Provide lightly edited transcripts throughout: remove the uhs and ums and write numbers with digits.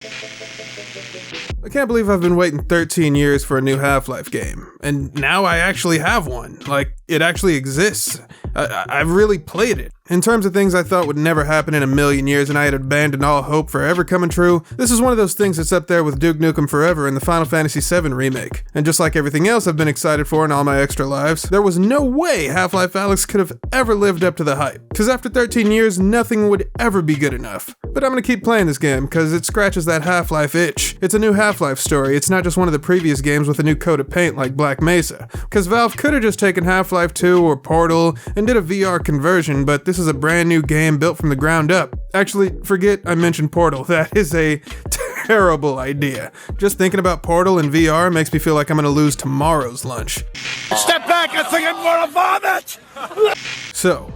I can't believe I've been waiting 13 years for a new Half-Life game, and now I actually have one. Like, it actually exists. I've really played it. In terms of things I thought would never happen in a million years and I had abandoned all hope for ever coming true, this is one of those things that's up there with Duke Nukem Forever and the Final Fantasy VII Remake. And just like everything else I've been excited for in all my extra lives, there was no way Half-Life Alyx could have ever lived up to the hype. Cause after 13 years, nothing would ever be good enough. But I'm gonna keep playing this game, cause it scratches that Half-Life itch. It's a new Half-Life story, it's not just one of the previous games with a new coat of paint like Black Mesa. Cause Valve could've just taken Half-Life 2 or Portal and did a VR conversion, but this is a brand new game built from the ground up. Actually, forget I mentioned Portal, that is a terrible idea. Just thinking about Portal in VR makes me feel like I'm gonna lose tomorrow's lunch. Step back, I think I'm gonna vomit! So,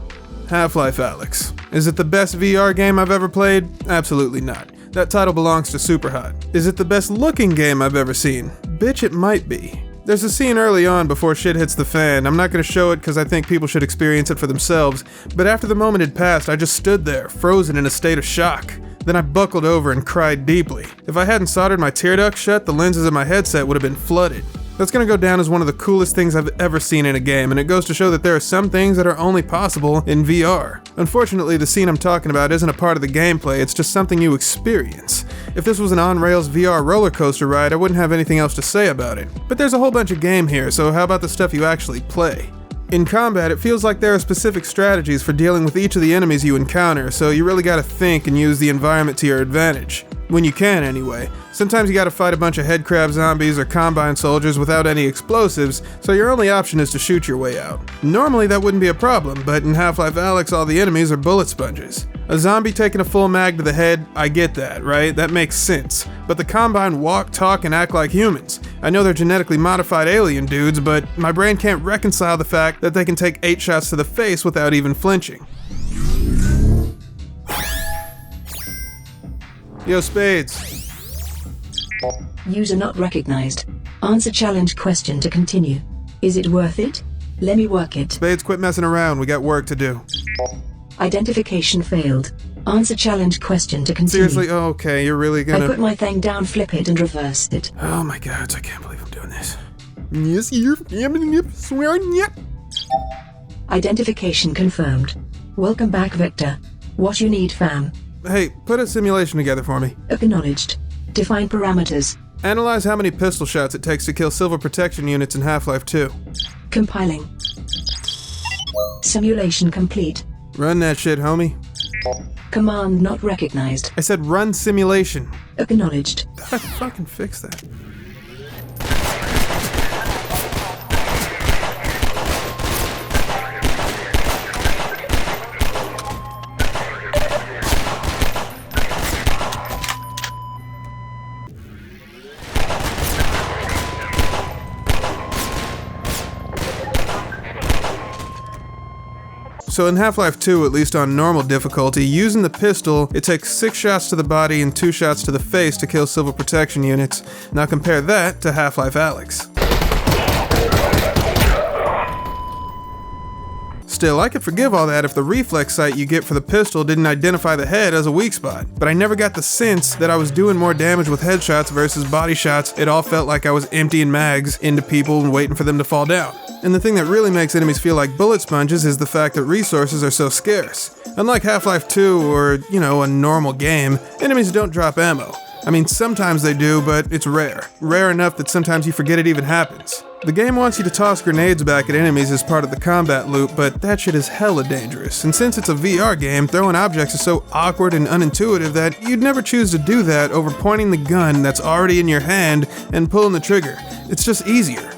Half-Life Alyx. Is it the best VR game I've ever played? Absolutely not. That title belongs to Superhot. Is it the best looking game I've ever seen? Bitch, it might be. There's a scene early on before shit hits the fan. I'm not gonna show it because I think people should experience it for themselves, but after the moment had passed, I just stood there, frozen in a state of shock. Then I buckled over and cried deeply. If I hadn't soldered my tear duct shut, the lenses of my headset would have been flooded. That's gonna go down as one of the coolest things I've ever seen in a game, and it goes to show that there are some things that are only possible in VR. Unfortunately, the scene I'm talking about isn't a part of the gameplay, it's just something you experience. If this was an on-rails VR roller coaster ride, I wouldn't have anything else to say about it. But there's a whole bunch of game here, so how about the stuff you actually play? In combat, it feels like there are specific strategies for dealing with each of the enemies you encounter, so you really gotta think and use the environment to your advantage. When you can, anyway. Sometimes you gotta fight a bunch of headcrab zombies or combine soldiers without any explosives, so your only option is to shoot your way out. Normally that wouldn't be a problem, but in Half-Life Alyx all the enemies are bullet sponges. A zombie taking a full mag to the head, I get that, right? That makes sense. But the combine walk, talk, and act like humans. I know they're genetically modified alien dudes, but my brain can't reconcile the fact that they can take 8 shots to the face without even flinching. Yo, Spades. User not recognized. Answer challenge question to continue. Is it worth it? Let me work it. Spades, quit messing around. We got work to do. Identification failed. Answer challenge question to continue. Seriously? Oh, okay, you're really gonna... I put my thing down, flip it, and reverse it. Oh my god, I can't believe I'm doing this. Yes, you're swearing, yep. Identification confirmed. Welcome back, Victor. What you need, fam? Hey, put a simulation together for me. Acknowledged. Define parameters. Analyze how many pistol shots it takes to kill silver protection units in Half-Life 2. Compiling. Simulation complete. Run that shit, homie. Command not recognized. I said run simulation. Acknowledged. I fucking fix that. So in Half-Life 2, at least on normal difficulty, using the pistol, it takes 6 shots to the body and 2 shots to the face to kill silver protection units. Now compare that to Half-Life Alyx. Still, I could forgive all that if the reflex sight you get for the pistol didn't identify the head as a weak spot, but I never got the sense that I was doing more damage with headshots versus body shots. It all felt like I was emptying mags into people and waiting for them to fall down. And the thing that really makes enemies feel like bullet sponges is the fact that resources are so scarce. Unlike Half-Life 2 or, a normal game, enemies don't drop ammo. I mean, sometimes they do, but it's rare. Rare enough that sometimes you forget it even happens. The game wants you to toss grenades back at enemies as part of the combat loop, but that shit is hella dangerous. And since it's a VR game, throwing objects is so awkward and unintuitive that you'd never choose to do that over pointing the gun that's already in your hand and pulling the trigger. It's just easier.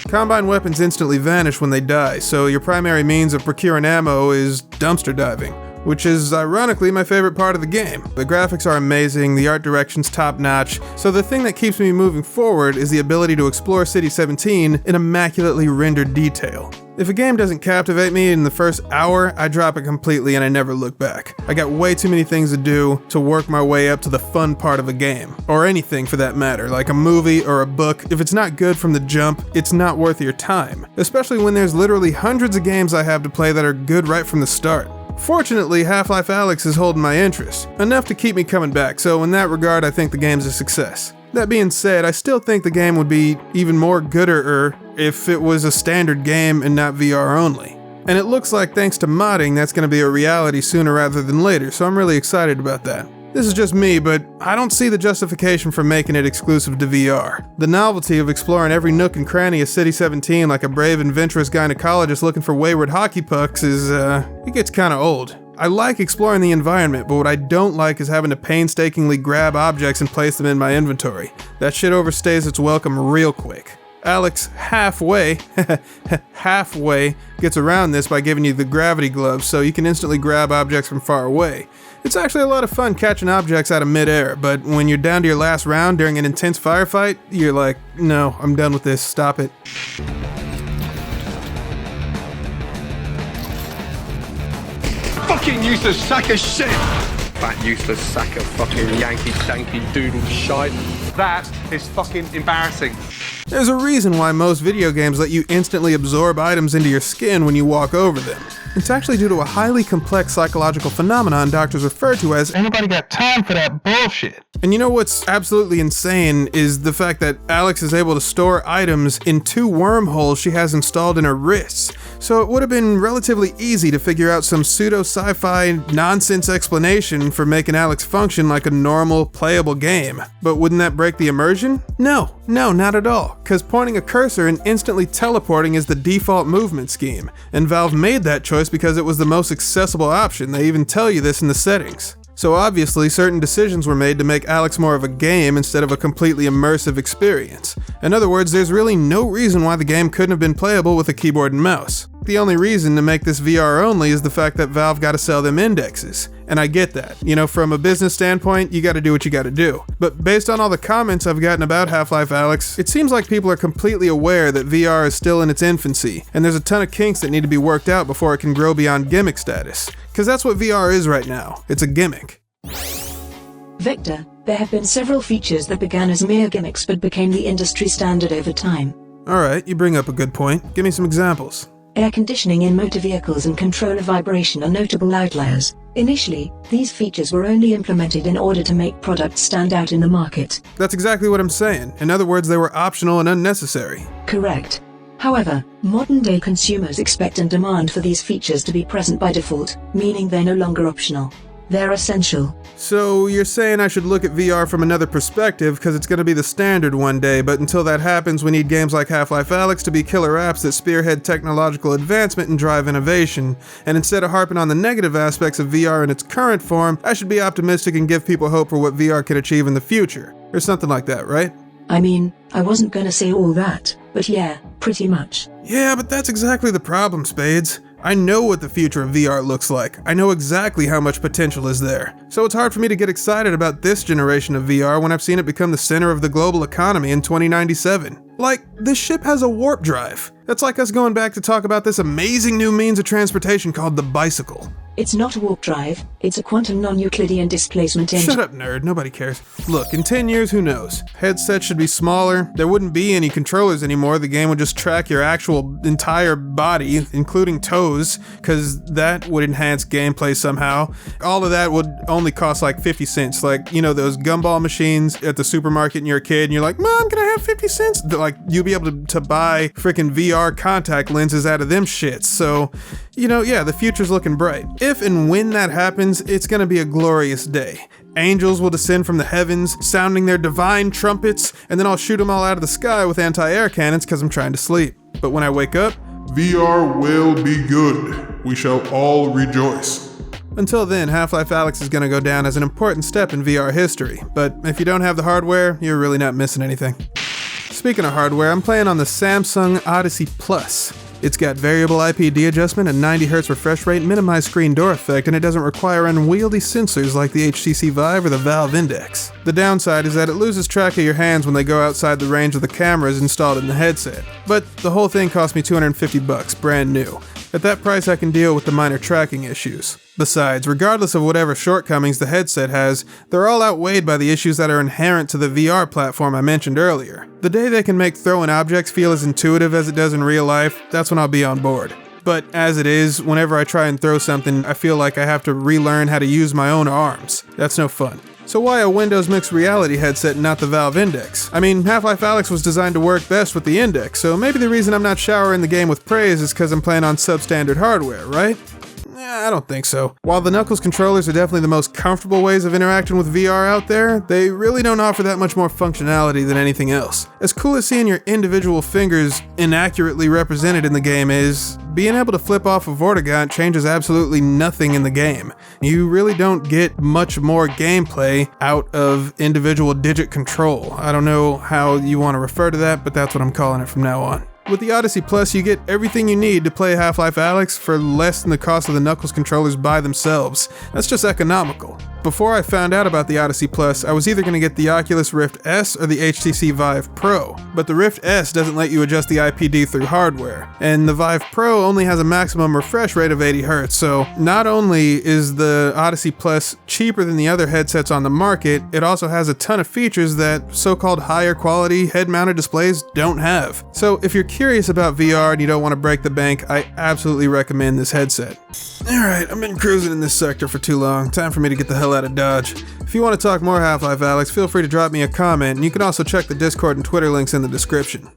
Combine weapons instantly vanish when they die, so your primary means of procuring ammo is dumpster diving, which is ironically my favorite part of the game. The graphics are amazing, the art direction's top-notch, so the thing that keeps me moving forward is the ability to explore City 17 in immaculately rendered detail. If a game doesn't captivate me in the first hour, I drop it completely and I never look back. I got way too many things to do to work my way up to the fun part of a game. Or anything for that matter, like a movie or a book. If it's not good from the jump, it's not worth your time. Especially when there's literally hundreds of games I have to play that are good right from the start. Fortunately, Half-Life Alyx is holding my interest, enough to keep me coming back, so in that regard I think the game's a success. That being said, I still think the game would be even more gooder if it was a standard game and not VR only. And it looks like thanks to modding that's going to be a reality sooner rather than later, so I'm really excited about that. This is just me, but I don't see the justification for making it exclusive to VR. The novelty of exploring every nook and cranny of City 17 like a brave and venturous gynecologist looking for wayward hockey pucks it gets kinda old. I like exploring the environment, but what I don't like is having to painstakingly grab objects and place them in my inventory. That shit overstays its welcome real quick. Alyx halfway gets around this by giving you the gravity gloves so you can instantly grab objects from far away. It's actually a lot of fun catching objects out of midair, but when you're down to your last round during an intense firefight, you're like, no, I'm done with this, stop it. Fucking useless sack of shit! Fat useless sack of fucking Yankee danky doodle shite. That is fucking embarrassing. There's a reason why most video games let you instantly absorb items into your skin when you walk over them. It's actually due to a highly complex psychological phenomenon doctors refer to as "Anybody got time for that bullshit?" And you know what's absolutely insane is the fact that Alyx is able to store items in 2 wormholes she has installed in her wrists. So it would have been relatively easy to figure out some pseudo-sci-fi nonsense explanation for making Alyx function like a normal, playable game. But wouldn't that break the immersion? No, not at all, because pointing a cursor and instantly teleporting is the default movement scheme, and Valve made that choice because it was the most accessible option. They even tell you this in the settings. So obviously, certain decisions were made to make Alyx more of a game instead of a completely immersive experience. In other words, there's really no reason why the game couldn't have been playable with a keyboard and mouse. The only reason to make this VR only is the fact that Valve gotta sell them indexes. And I get that. You know, from a business standpoint, you gotta do what you gotta do. But based on all the comments I've gotten about Half-Life Alyx, it seems like people are completely aware that VR is still in its infancy, and there's a ton of kinks that need to be worked out before it can grow beyond gimmick status. Because that's what VR is right now. It's a gimmick. Victor, there have been several features that began as mere gimmicks but became the industry standard over time. Alright, you bring up a good point. Give me some examples. Air conditioning in motor vehicles and controller vibration are notable outliers. Initially, these features were only implemented in order to make products stand out in the market. That's exactly what I'm saying. In other words, they were optional and unnecessary. Correct. However, modern-day consumers expect and demand for these features to be present by default, meaning they're no longer optional. They're essential. So you're saying I should look at VR from another perspective because it's going to be the standard one day, but until that happens we need games like Half-Life Alyx to be killer apps that spearhead technological advancement and drive innovation. And instead of harping on the negative aspects of VR in its current form, I should be optimistic and give people hope for what VR can achieve in the future. Or something like that, right? I mean, I wasn't gonna say all that, but yeah, pretty much. Yeah, but that's exactly the problem, Spades. I know what the future of VR looks like. I know exactly how much potential is there. So it's hard for me to get excited about this generation of VR when I've seen it become the center of the global economy in 2097. Like, this ship has a warp drive. That's like us going back to talk about this amazing new means of transportation called the bicycle. It's not a warp drive, it's a quantum non-Euclidean displacement engine. Shut up, nerd. Nobody cares. Look, in 10 years, who knows? Headsets should be smaller. There wouldn't be any controllers anymore. The game would just track your actual entire body, including toes, because that would enhance gameplay somehow. All of that would only cost like 50 cents. Like, you know, those gumball machines at the supermarket and you're a kid and you're like, Mom, can I have 50 cents? Like, you'll be able to buy freaking VR contact lenses out of them shits. So, you know, yeah, the future's looking bright. If and when that happens, it's gonna be a glorious day. Angels will descend from the heavens, sounding their divine trumpets, and then I'll shoot them all out of the sky with anti-air cannons because I'm trying to sleep. But when I wake up, VR will be good. We shall all rejoice. Until then, Half-Life Alyx is gonna go down as an important step in VR history. But if you don't have the hardware, you're really not missing anything. Speaking of hardware, I'm playing on the Samsung Odyssey Plus. It's got variable IPD adjustment and 90Hz refresh rate, minimized screen door effect, and it doesn't require unwieldy sensors like the HTC Vive or the Valve Index. The downside is that it loses track of your hands when they go outside the range of the cameras installed in the headset. But the whole thing cost me $250, brand new. At that price I can deal with the minor tracking issues. Besides, regardless of whatever shortcomings the headset has, they're all outweighed by the issues that are inherent to the VR platform I mentioned earlier. The day they can make throwing objects feel as intuitive as it does in real life, that's when I'll be on board. But as it is, whenever I try and throw something, I feel like I have to relearn how to use my own arms. That's no fun. So why a Windows mixed reality headset and not the Valve Index? I mean, Half-Life Alyx was designed to work best with the Index, so maybe the reason I'm not showering the game with praise is because I'm playing on substandard hardware, right? I don't think so. While the Knuckles controllers are definitely the most comfortable ways of interacting with VR out there, they really don't offer that much more functionality than anything else. As cool as seeing your individual fingers inaccurately represented in the game is, being able to flip off a Vortigaunt changes absolutely nothing in the game. You really don't get much more gameplay out of individual digit control. I don't know how you want to refer to that, but that's what I'm calling it from now on. With the Odyssey Plus, you get everything you need to play Half-Life Alyx for less than the cost of the Knuckles controllers by themselves. That's just economical. Before I found out about the Odyssey Plus, I was either going to get the Oculus Rift S or the HTC Vive Pro, but the Rift S doesn't let you adjust the IPD through hardware, and the Vive Pro only has a maximum refresh rate of 80 Hz, so not only is the Odyssey Plus cheaper than the other headsets on the market, it also has a ton of features that so-called higher quality head-mounted displays don't have. So if you're curious about VR and you don't want to break the bank, I absolutely recommend this headset. Alright, I've been cruising in this sector for too long. Time for me to get the hell out of Dodge. If you want to talk more Half-Life Alyx, feel free to drop me a comment, and you can also check the Discord and Twitter links in the description.